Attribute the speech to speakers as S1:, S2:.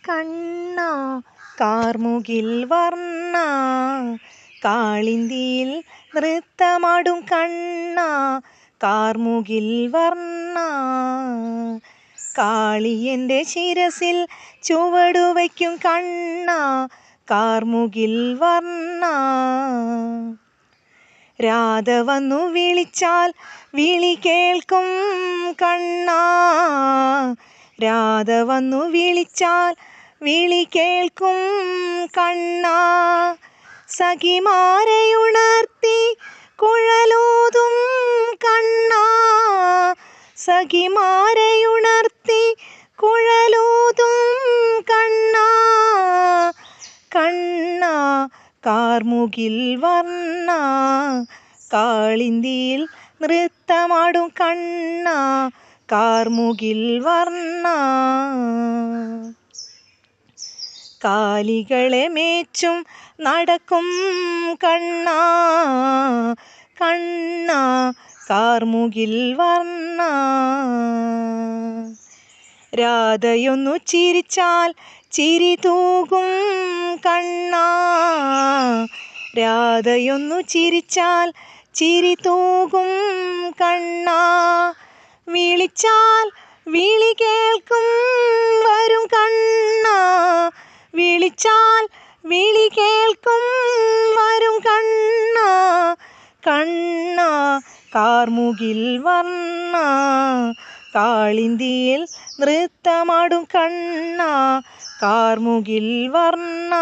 S1: കണ്ണ കാർമുകിൽ വർണ്ണ കാളിന്തിയിൽ നൃത്തമാടും കണ്ണ കാർമുകിൽ വർണ്ണ കാളിയൻ്റെ ശിരസിൽ ചുവടുവയ്ക്കും കണ്ണ കാർമുകിൽ വർണ്ണ രാധ വന്നു വിളിച്ചാൽ വിളി കേൾക്കും കണ്ണ രാധ വന്നു വിളിച്ചാൽ വിളി കേൾക്കും കണ്ണ സഖിമാരെയുണർത്തി കുഴലൂതും കണ്ണ സഖിമാരെയുണർത്തി കുഴലൂതും കണ്ണ കണ്ണ കാർമുകിൽ വർണ്ണ കാളിന്തിയിൽ നൃത്തമാടും കണ്ണ കാർമുകിൽ വർണ്ണ കാലികളെ മേച്ചും നടക്കും കണ്ണ കണ്ണ കാർമുകിൽ വർണ്ണ രാധയൊന്നു ചിരിച്ചാൽ ചിരി തൂകും കണ്ണ രാധയൊന്നു ചിരിച്ചാൽ ചിരി തൂകും കണ്ണ വിളിച്ചാൽ വിളി കേൾക്കും വരും കണ്ണ വിളിച്ചാൽ വിളി കേൾക്കും വരും കണ്ണ കണ്ണ കാർമുകിൽ വർണ്ണ കാളിന്തിയിൽ നൃത്തമാടും കണ്ണ കാർമുകിൽ വർണ്ണ